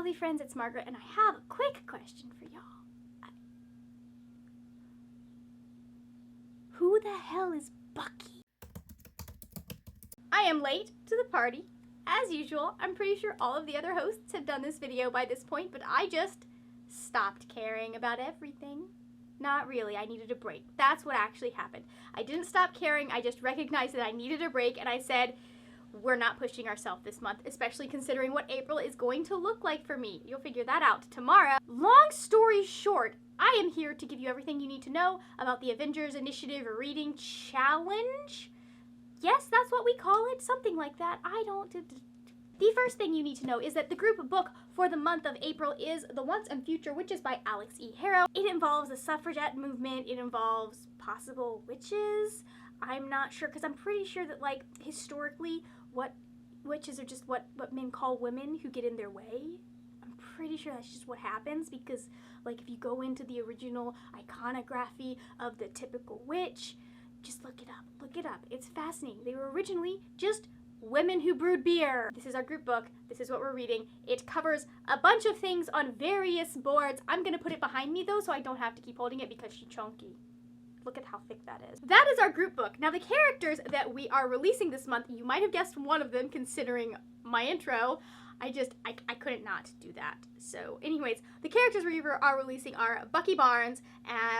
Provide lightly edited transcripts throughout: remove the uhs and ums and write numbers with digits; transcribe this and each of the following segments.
lovely friends, it's Margaret, and I have a quick question for y'all. Who the hell is Bucky? I am late to the party. As usual, I'm pretty sure all of the other hosts have done this video by this point, but I just stopped caring about everything. Not really, I needed a break. That's what actually happened. I didn't stop caring, I just recognized that I needed a break, and I said, we're not pushing ourselves this month, especially considering what April is going to look like for me. You'll figure that out tomorrow. Long story short, I am here to give you everything you need to know about the Avengers Initiative Reading Challenge. Yes, that's what we call it, something like that. The first thing you need to know is that the group book for the month of April is The Once and Future Witches by Alex E. Harrow. It involves the suffragette movement. It involves possible witches. I'm not sure, because I'm pretty sure that, like, historically, what witches are just what men call women who get in their way. I'm pretty sure that's just what happens, because, like, if you go into the original iconography of the typical witch, just look it up. Look it up. It's fascinating. They were originally just women who brewed beer. This is our group book. This is what we're reading. It covers a bunch of things on various boards. I'm going to put it behind me, though, so I don't have to keep holding it because she's chunky. Look at how thick that is. That is our group book. Now, the characters that we are releasing this month, you might have guessed one of them considering my intro. I couldn't not do that. So anyways, the characters we are releasing are Bucky Barnes,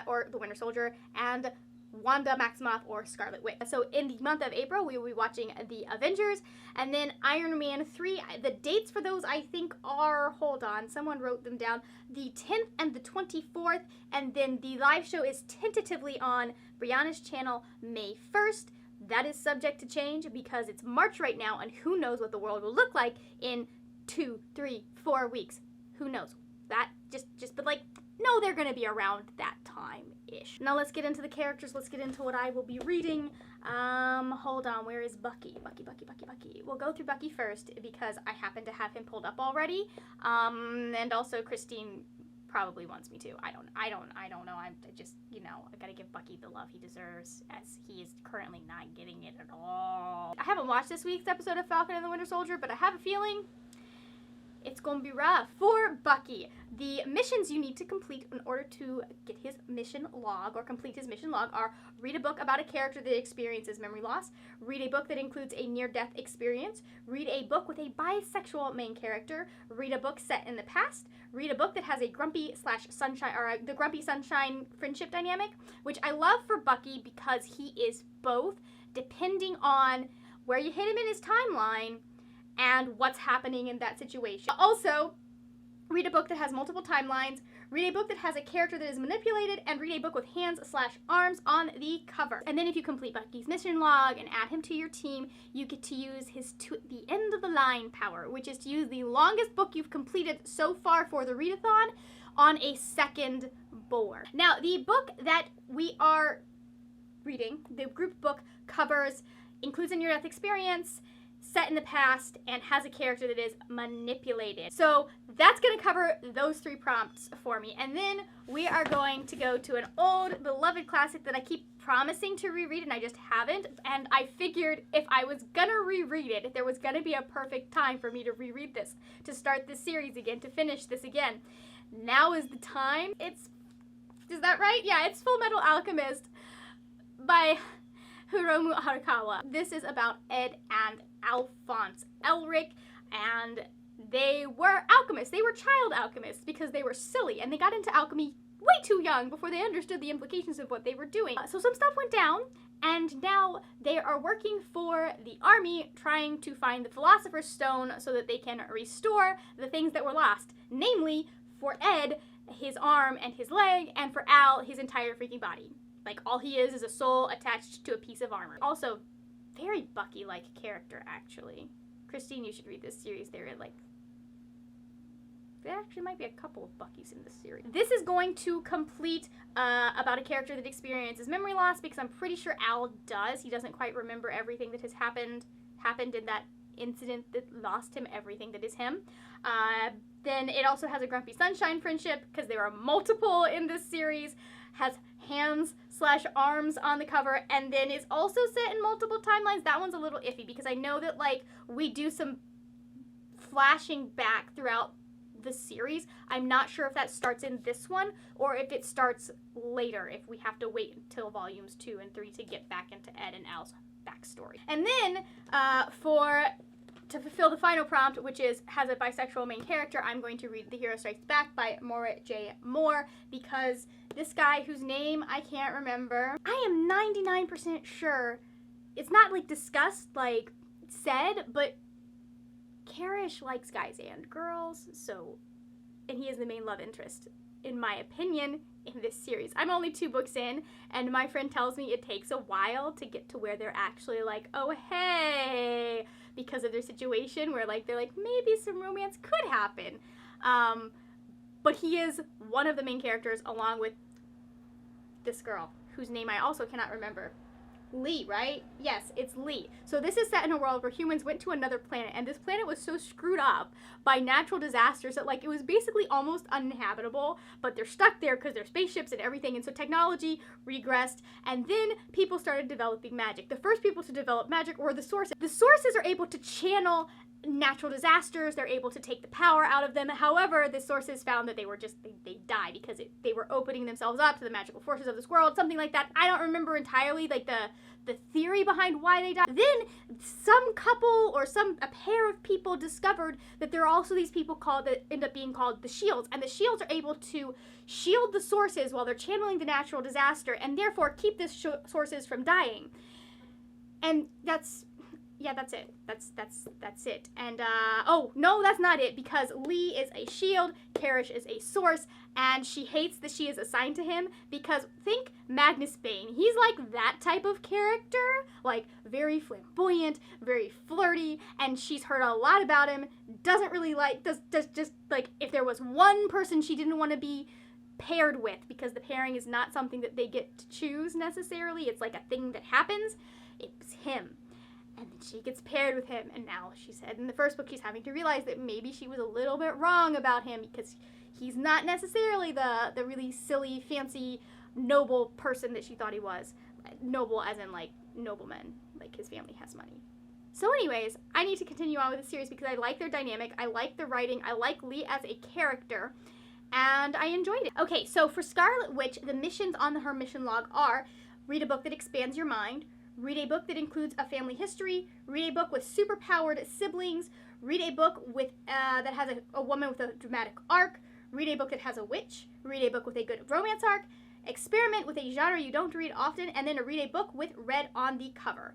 or the Winter Soldier, and Wanda Maximoff, or Scarlet Witch. So in the month of April, we will be watching the Avengers, and then Iron Man 3. The dates for those, I think, are, hold on, someone wrote them down, the 10th and the 24th, and then the live show is tentatively on Brianna's channel May 1st. That is subject to change because it's March right now, and who knows what the world will look like in 2, 3, 4 weeks. Who knows? That, but like, no, they're gonna be around that time-ish. Now let's get into the characters. Let's get into what I will be reading. Hold on, where is Bucky? Bucky. We'll go through Bucky first because I happen to have him pulled up already. And also Christine probably wants me to. I don't know. I just, you know, I gotta give Bucky the love he deserves, as he is currently not getting it at all. I haven't watched this week's episode of Falcon and the Winter Soldier, but I have a feeling it's gonna be rough. For Bucky, the missions you need to complete in order to get his mission log or complete his mission log are: read a book about a character that experiences memory loss, read a book that includes a near-death experience, read a book with a bisexual main character, read a book set in the past, read a book that has a grumpy/sunshine, or the grumpy-sunshine friendship dynamic, which I love for Bucky because he is both, depending on where you hit him in his timeline and what's happening in that situation. Also, read a book that has multiple timelines, read a book that has a character that is manipulated, and read a book with hands/arms on the cover. And then if you complete Bucky's mission log and add him to your team, you get to use his the end of the line power, which is to use the longest book you've completed so far for the readathon on a second board. Now, the book that we are reading, the group book, includes a near-death experience, set in the past, and has a character that is manipulated. So that's going to cover those 3 prompts for me. And then we are going to go to an old beloved classic that I keep promising to reread and I just haven't. And I figured if I was going to reread it, there was going to be a perfect time for me to reread this, to start this series again, to finish this again. Now is the time. Is that right? Yeah, it's Full Metal Alchemist by Hiromu Arakawa. This is about Ed and Alphonse Elric, and they were alchemists. They were child alchemists because they were silly, and they got into alchemy way too young before they understood the implications of what they were doing. So some stuff went down, and now they are working for the army, trying to find the Philosopher's Stone so that they can restore the things that were lost. Namely, for Ed, his arm and his leg, and for Al, his entire freaking body. Like, all he is a soul attached to a piece of armor. Also, very Bucky-like character, actually. Christine, you should read this series. There actually might be a couple of Buckys in this series. This is going to complete about a character that experiences memory loss, because I'm pretty sure Al does. He doesn't quite remember everything that has happened in that incident that lost him everything that is him. Then it also has a Grumpy Sunshine friendship, because there are multiple in this series. Has hands/arms on the cover, and then is also set in multiple timelines. That one's a little iffy because I know that, like, we do some flashing back throughout the series. I'm not sure if that starts in this one or if it starts later, if we have to wait until volumes 2 and 3 to get back into Ed and Al's backstory. And then to fulfill the final prompt, which is has a bisexual main character, I'm going to read The Hero Strikes Back by Maura J. Moore, because this guy, whose name I can't remember, I am 99% sure it's not like discussed, like said, but Karish likes guys and girls, so, and he is the main love interest, in my opinion, in this series. I'm only 2 books in, and my friend tells me it takes a while to get to where they're actually like, oh hey, because of their situation, where like they're like, maybe some romance could happen. But he is one of the main characters, along with this girl, whose name I also cannot remember. Lee, right? Yes, it's Lee. So this is set in a world where humans went to another planet, and this planet was so screwed up by natural disasters that, like, it was basically almost uninhabitable, but they're stuck there because they're spaceships and everything, and so technology regressed, and then people started developing magic. The first people to develop magic were the sources. The sources are able to channel natural disasters, they're able to take the power out of them. However, the sources found that they were just, they die because they were opening themselves up to the magical forces of this world, something like that. I don't remember entirely, like, the theory behind why they died. Then some couple or a pair of people discovered that there are also these people that end up being called the Shields, and the Shields are able to shield the sources while they're channeling the natural disaster, and therefore keep the sources from dying. And that's it. That's it. And, oh, no, that's not it, because Lee is a shield, Karish is a source, and she hates that she is assigned to him, because think Magnus Bane. He's like that type of character, like very flamboyant, very flirty, and she's heard a lot about him, doesn't really like, does just, like, if there was one person she didn't want to be paired with, because the pairing is not something that they get to choose necessarily, it's like a thing that happens, it's him. And then she gets paired with him, and now she said in the first book she's having to realize that maybe she was a little bit wrong about him, because he's not necessarily the really silly, fancy, noble person that she thought he was. Noble as in, like, nobleman, like his family has money. So anyways, I need to continue on with the series because I like their dynamic, I like the writing, I like Lee as a character, and I enjoyed it. Okay, so for Scarlet Witch, the missions on her mission log are: read a book that expands your mind, read a book that includes a family history, read a book with superpowered siblings, read a book with that has a woman with a dramatic arc, read a book that has a witch, read a book with a good romance arc, experiment with a genre you don't read often, and then read a book with red on the cover.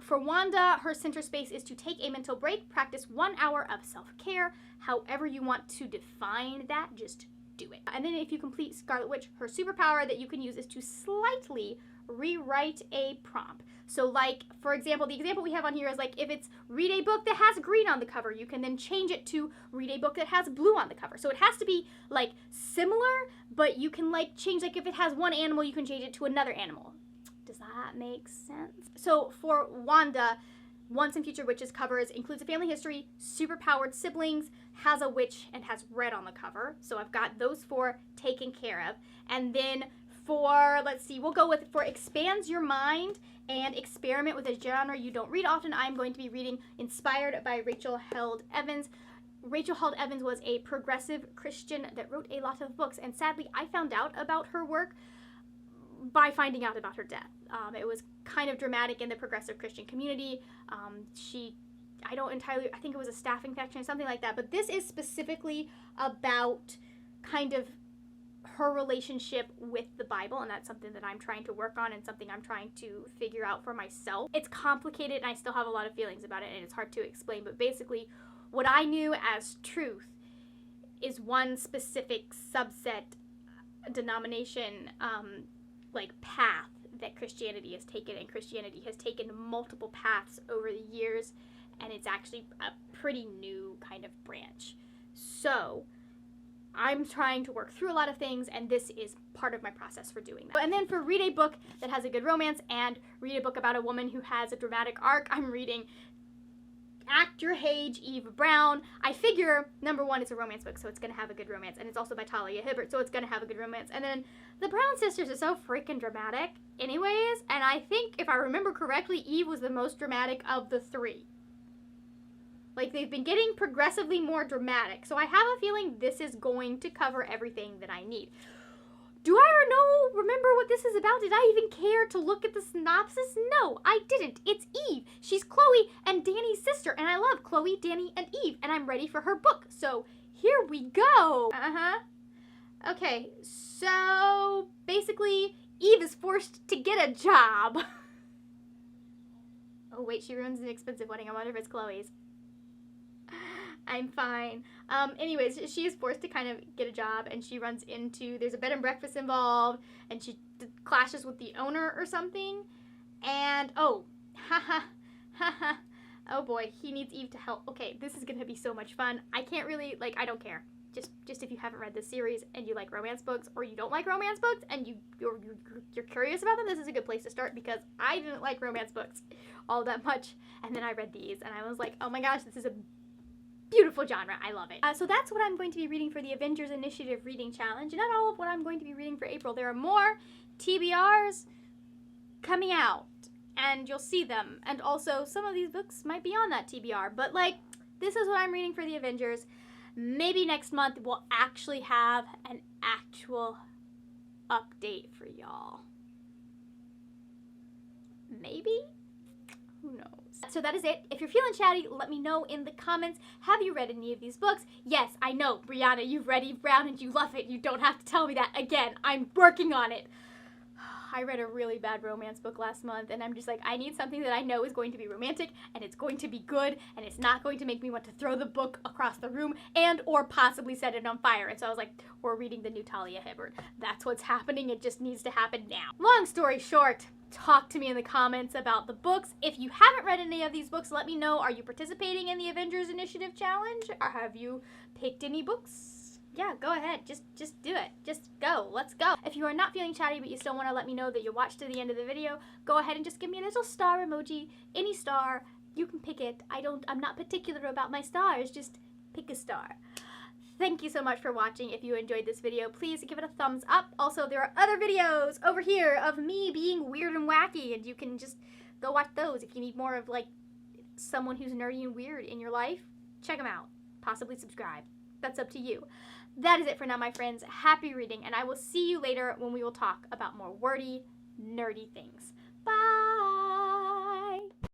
For Wanda, her center space is to take a mental break, practice 1 hour of self-care. However you want to define that, just do it. And then if you complete Scarlet Witch, her superpower that you can use is to slightly rewrite a prompt. So, like, for example, the example we have on here is, like, if it's read a book that has green on the cover, you can then change it to read a book that has blue on the cover. So it has to be, like, similar, but you can, like, change, like, if it has one animal, you can change it to another animal. Does that make sense? So for Wanda, Once and Future Witches covers includes a family history, superpowered siblings, has a witch, and has red on the cover. So I've got those 4 taken care of. And then for, let's see, we'll go with, for expands your mind and experiment with a genre you don't read often, I'm going to be reading Inspired by Rachel Held Evans. Rachel Held Evans was a progressive Christian that wrote a lot of books, and sadly I found out about her work by finding out about her death. It was kind of dramatic in the progressive Christian community. I think it was a staph infection or something like that, but this is specifically about kind of her relationship with the Bible, and that's something that I'm trying to work on and something I'm trying to figure out for myself. It's complicated and I still have a lot of feelings about it and it's hard to explain, but basically what I knew as truth is one specific subset, denomination, like path that Christianity has taken, and Christianity has taken multiple paths over the years, and it's actually a pretty new kind of branch. So I'm trying to work through a lot of things, and this is part of my process for doing that. And then for read a book that has a good romance and read a book about a woman who has a dramatic arc, I'm reading Act Your Age, Eve Brown. I figure, number one, it's a romance book, so it's going to have a good romance, and it's also by Talia Hibbert, so it's going to have a good romance. And then the Brown sisters are so freaking dramatic anyways, and I think, if I remember correctly, Eve was the most dramatic of the 3. Like, they've been getting progressively more dramatic. So I have a feeling this is going to cover everything that I need. Do I remember what this is about? Did I even care to look at the synopsis? No, I didn't. It's Eve. She's Chloe and Danny's sister, and I love Chloe, Danny, and Eve, and I'm ready for her book. So here we go. Okay, so basically Eve is forced to get a job. Oh wait, she ruins an expensive wedding. I wonder if it's Chloe's. I'm fine. Anyways, she is forced to kind of get a job, and she runs into, there's a bed and breakfast involved, and she clashes with the owner or something, and, oh, oh boy, he needs Eve to help. Okay, this is gonna be so much fun. I can't really, like, I don't care. Just if you haven't read this series and you like romance books, or you don't like romance books and you're curious about them, this is a good place to start, because I didn't like romance books all that much, and then I read these and I was like, oh my gosh, this is a beautiful genre. I love it. So that's what I'm going to be reading for the Avengers Initiative Reading Challenge. Not all of what I'm going to be reading for April. There are more TBRs coming out, and you'll see them. And also, some of these books might be on that TBR. But, like, this is what I'm reading for the Avengers. Maybe next month we'll actually have an actual update for y'all. Maybe? Who knows? So that is it. If you're feeling chatty, let me know in the comments. Have you read any of these books? Yes, I know, Brianna, you've read Eve Brown and you love it. You don't have to tell me that again. I'm working on it. I read a really bad romance book last month, and I'm just like, I need something that I know is going to be romantic, and it's going to be good, and it's not going to make me want to throw the book across the room and or possibly set it on fire. And so I was like, we're reading the new Talia Hibbert. That's what's happening. It just needs to happen now. Long story short, talk to me in the comments about the books. If you haven't read any of these books, let me know. Are you participating in the Avengers Initiative Challenge? Or have you picked any books? Yeah, go ahead. Just do it. Just go. Let's go. If you are not feeling chatty but you still want to let me know that you watched to the end of the video, go ahead and just give me a little star emoji. Any star. You can pick it. I'm not particular about my stars. Just pick a star. Thank you so much for watching. If you enjoyed this video, please give it a thumbs up. Also, there are other videos over here of me being weird and wacky, and you can just go watch those. If you need more of, like, someone who's nerdy and weird in your life, check them out. Possibly subscribe. That's up to you. That is it for now, my friends. Happy reading, and I will see you later when we will talk about more wordy, nerdy things. Bye!